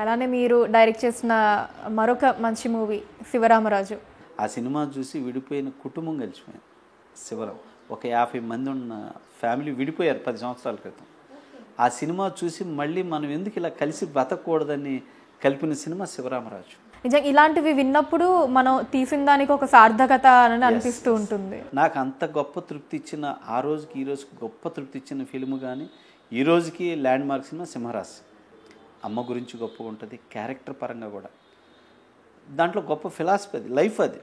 అలానే మీరు డైరెక్ట్ చేసిన మరొక మంచి మూవీ శివరామరాజు. ఆ సినిమా చూసి విడిపోయిన కుటుంబం కలిసిపోయింది. శివరాం ఒక 50 మంది ఉన్న ఫ్యామిలీ విడిపోయారు 10 సంవత్సరాల క్రితం. ఆ సినిమా చూసి మళ్ళీ మనం ఎందుకు ఇలా కలిసి బతకూడదని కలిపిన సినిమా శివరామరాజు. నిజంగా ఇలాంటివి విన్నప్పుడు మనం తీసిన దానికి ఒక సార్థకత అని అనిపిస్తూ ఉంటుంది. నాకు అంత గొప్ప తృప్తి ఇచ్చిన ఆ రోజుకి ఈ రోజుకి గొప్ప తృప్తి ఇచ్చిన ఫిల్మ్ కానీ ఈ రోజుకి ల్యాండ్ మార్క్ సినిమా సింహరాశి. అమ్మ గురించి గొప్పగా ఉంటుంది, క్యారెక్టర్ పరంగా కూడా దాంట్లో గొప్ప ఫిలాసఫీ అది, లైఫ్ అది.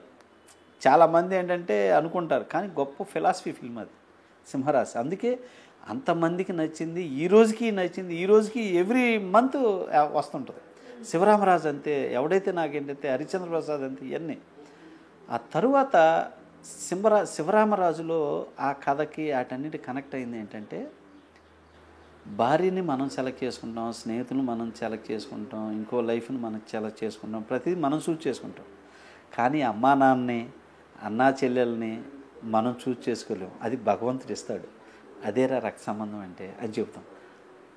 చాలామంది ఏంటంటే అనుకుంటారు, కానీ గొప్ప ఫిలాసఫీ ఫిల్మ్ అది సింహరాశి. అందుకే అంతమందికి నచ్చింది, ఈ రోజుకి నచ్చింది, ఈ రోజుకి ఎవ్రీ మంత్ వస్తుంటుంది. శివరామరాజు అంతే, ఎవడైతే నాకేంటంటే హరిశ్చంద్ర ప్రసాద్ అంతే, ఇవన్నీ. ఆ తరువాత శివరామరాజులో ఆ కథకి వాటన్నిటి కనెక్ట్ అయింది ఏంటంటే, భార్యని మనం సెలెక్ట్ చేసుకుంటాం, స్నేహితులను మనం సెలెక్ట్ చేసుకుంటాం, ఇంకో లైఫ్ని మనం సెలెక్ట్ చేసుకుంటాం, ప్రతిదీ మనం చూస్ చేసుకుంటాం. కానీ అమ్మా నాన్నని, అన్నా చెల్లెల్ని మనం చూస్ చేసుకోలేము. అది భగవంతుడు ఇస్తాడు. అదేరా రక్త సంబంధం అంటే అది చెబుతాం.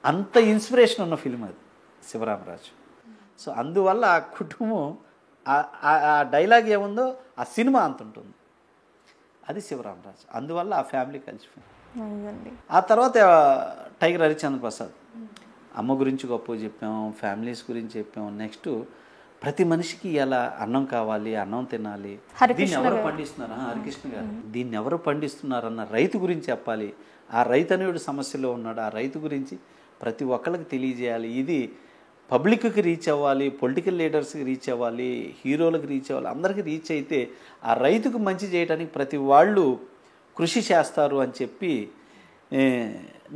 అంత ఇన్స్పిరేషన్ ఉన్న ఫిల్మ్ అది శివరామరాజు. సో అందువల్ల ఆ కుటుంబం ఆ డైలాగ్ ఏముందో ఆ సినిమా అంత ఉంటుంది. అది శివరామరాజు. అందువల్ల ఆ ఫ్యామిలీ కలిసిపోయింది. ఆ తర్వాత టైగర్ హరిశ్చంద్ర ప్రసాద్. అమ్మ గురించి గొప్పగా చెప్పాము, ఫ్యామిలీస్ గురించి చెప్పాము. నెక్స్ట్ ప్రతి మనిషికి ఎలా అన్నం కావాలి, అన్నం తినాలి, దీన్ని ఎవరు పండిస్తున్నారు, హరికృష్ణ గారు దీన్ని ఎవరు పండిస్తున్నారన్న రైతు గురించి చెప్పాలి. ఆ రైతు అనేవాడు సమస్యలో ఉన్నాడు, ఆ రైతు గురించి ప్రతి ఒక్కళ్ళకి తెలియజేయాలి. ఇది పబ్లిక్కి రీచ్ అవ్వాలి, పొలిటికల్ లీడర్స్కి రీచ్ అవ్వాలి, హీరోలకు రీచ్ అవ్వాలి. అందరికీ రీచ్ అయితే ఆ రైతుకు మంచి చేయడానికి ప్రతి వాళ్ళు కృషి చేస్తారు అని చెప్పి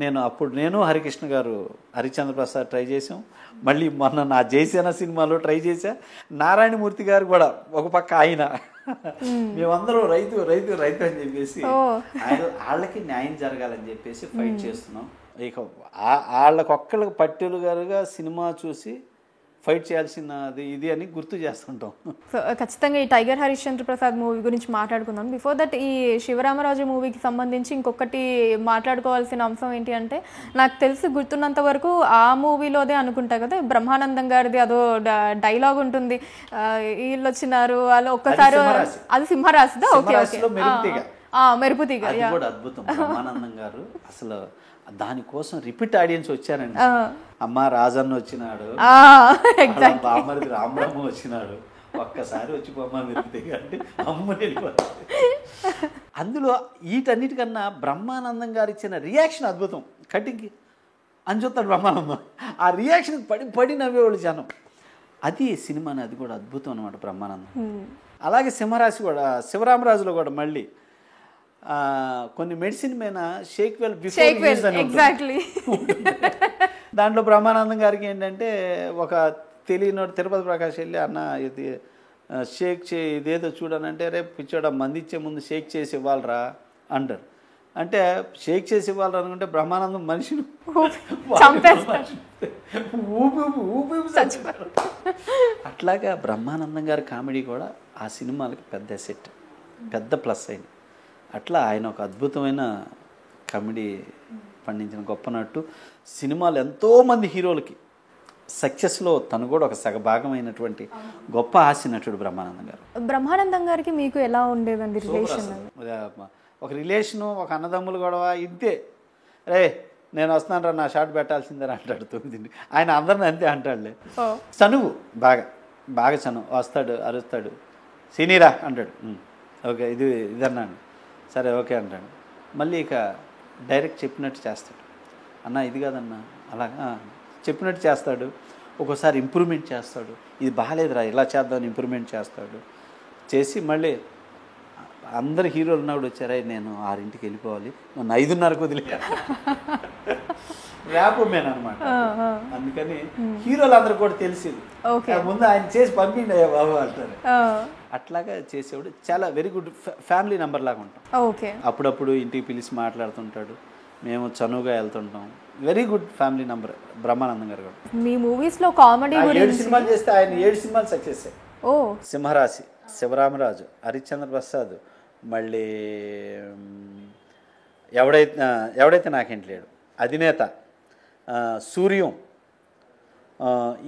నేను హరికృష్ణ గారు, హరిశ్చంద్ర ప్రసాద్ ట్రై చేసాం. మళ్ళీ మొన్న నా జయసేన సినిమాలో ట్రై చేశా. నారాయణమూర్తి గారు కూడా ఒక పక్క ఆయన, మేమందరం రైతు రైతు రైతు అని చెప్పేసి వాళ్ళకి న్యాయం జరగాలని చెప్పేసి ఫైట్ చేస్తున్నాం. ఇక వాళ్ళకొక్కళ్ళకి పర్టికులర్గా సినిమా చూసి ఫైట్ చేయాల్సినది ఇది అని గుర్తు చేస్తుంటాం. సో ఖచ్చితంగా ఈ టైగర్ హరిశ్చంద్ర ప్రసాద్ మూవీ గురించి మాట్లాడుకుందాం. బిఫోర్ దట్ ఈ శివరామరాజు మూవీకి సంబంధించి ఇంకొకటి మాట్లాడుకోవాల్సిన అంశం ఏంటి అంటే, నాకు తెలిసి గుర్తున్నంత వరకు ఆ మూవీలోదే అనుకుంటా కదా, బ్రహ్మానందం గారిది అదో డైలాగ్ ఉంటుంది, వీళ్ళు వచ్చినారు వాళ్ళు ఒక్కసారి, అది సింహరాశిదా? Okay okay, మెరుపుతీగ. అద్భుతం. బ్రహ్మానందం గారు అసలు దానికోసం రిపీట్ ఆడియన్స్ వచ్చారండి. అమ్మ రాజన్న వచ్చినాడు, బామ్మది రామరామ వచ్చినాడు, ఒక్కసారి వచ్చిపోమ్మా మెరుపుతీగ అంటే అమ్మని వెళ్ళిపోతుంది. అందులో వీటన్నిటికన్నా బ్రహ్మానందం గారు ఇచ్చిన రియాక్షన్ అద్భుతం. కటింగ్కి అని చూస్తాడు బ్రహ్మానందం, ఆ రియాక్షన్ పడి నవ్వేవాళ్ళు జనం. అది సినిమాని, అది కూడా అద్భుతం అనమాట బ్రహ్మానందం. అలాగే సింహరాశి కూడా, శివరామరాజులో కూడా మళ్ళీ కొన్ని మెడిసిన్ మీద షేక్ వెల్ బిఫోర్ యూజ్ అని ఉంటుంది. దాంట్లో బ్రహ్మానందం గారికి ఏంటంటే, ఒక తెలియనోడు తిరుపతి ప్రకాష్ వెళ్ళి, అన్న ఇది షేక్ ఇదేదో చూడనంటే, రేపు పిచ్చోడ మంది ఇచ్చే ముందు షేక్ చేసి ఇవ్వాలరా అంటారు. అంటే షేక్ చేసి ఇవ్వాలరా అనుకుంటే బ్రహ్మానందం మనిషిని అట్లాగా బ్రహ్మానందం గారి కామెడీ కూడా ఆ సినిమాలకి పెద్ద సెట్, పెద్ద ప్లస్ అయింది. అట్లా ఆయన ఒక అద్భుతమైన కామెడీ పండించిన గొప్ప నటు. సినిమాలు ఎంతోమంది హీరోలకి సక్సెస్లో తను కూడా ఒక సగభాగమైనటువంటి గొప్ప హాస్య నటుడు బ్రహ్మానందం గారు. బ్రహ్మానందం గారికి మీకు ఎలా ఉండేదండి రిలేషన్? ఒక రిలేషను, ఒక అన్నదమ్ములు గొడవ ఇంతే. రే నేను వస్తున్నాను రా, నా షాట్ పెట్టాల్సిందే అంటాడు. 9 ఆయన అందరిని అంతే అంటాడులే. చనువు, బాగా చనువు. వస్తాడు, అరుస్తాడు, సీనీరా అంటాడు, ఓకే ఇది అన్నాడు, సరే ఓకే అంటాడు. మళ్ళీ ఇక డైరెక్ట్ చెప్పినట్టు చేస్తాడు. అన్న ఇది కాదన్నా, అలాగా చెప్పినట్టు చేస్తాడు. ఒక్కోసారి ఇంప్రూవ్మెంట్ చేస్తాడు, ఇది బాగాలేదురా ఇలా చేద్దామని ఇంప్రూవ్మెంట్ చేస్తాడు. చేసి మళ్ళీ అందరు హీరోలు ఉన్నప్పుడు వచ్చారా, నేను 6ంటికి వెళ్ళిపోవాలి, నన్ను 5:30కు వదిలే ర్యాప్ మేన్ అనమాట. అందుకని హీరోలు అందరూ కూడా తెలిసింది, ముందు ఆయన చేసి పంపిండి బాబు అంటారు. అట్లాగా చేసేవాడు. చాలా వెరీ గుడ్ ఫ్యామిలీ మెంబర్ లాగా ఉంటాం. అప్పుడప్పుడు ఇంటికి పిలిచి మాట్లాడుతుంటాడు, మేము చనువుగా వెళ్తుంటాం. Very good family number Brahmanandam గారు కూడా. మీ మూవీస్లో కామెడీ 7 సినిమాలు చేస్తే ఆయన 7 సినిమాలు సక్సెస్. సింహరాశి, శివరామరాజు, హరిశ్చంద్ర ప్రసాద్, మళ్ళీ ఎవడైతే నాకేంటి లేడు, అధినేత, సూర్యం,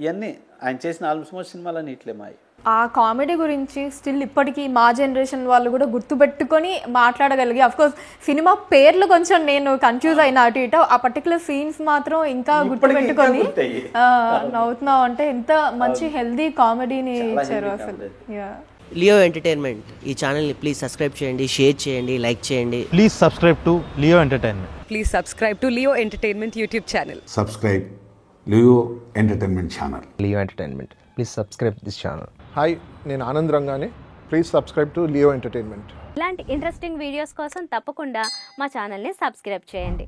ఇవన్నీ ఆయన చేసిన ఆల్మోస్ట్ సినిమాలన్నీ ఇట్లే మాయి. ఆ కామెడీ గురించి స్టిల్ ఇప్పటికీ మా జనరేషన్ వాళ్ళు కూడా గుర్తుపెట్టుకొని మాట్లాడగలిగి, అఫ్కోర్స్ సినిమా పేర్లు కొంచెం నేను కన్ఫ్యూజ్ అయినా అటు ఇటు, ఆ పర్టికులర్ సీన్స్ మాత్రం ఇంకా గుర్తుపెట్టుకొని నవ్వుతున్నావు అంటే ఎంత మంచి హెల్దీ కామెడీని ఇచ్చారు అసలు. లియో ఎంటర్టైన్మెంట్ ఈ ఛానల్ని ప్లీజ్ సబ్స్క్రైబ్ చేయండి, షేర్ చేయండి, లైక్ చేయండి. Please subscribe to Leo entertainment. Please subscribe to Leo Entertainment YouTube channel. Subscribe Leo Entertainment channel. Leo Entertainment. Please subscribe this channel. Hi, నేను ఆనంద్ రంగానే. Please subscribe to Leo Entertainment. ఇలాంటి interesting videos కోసం తప్పకుండా మా ఛానల్ని subscribe చేయండి.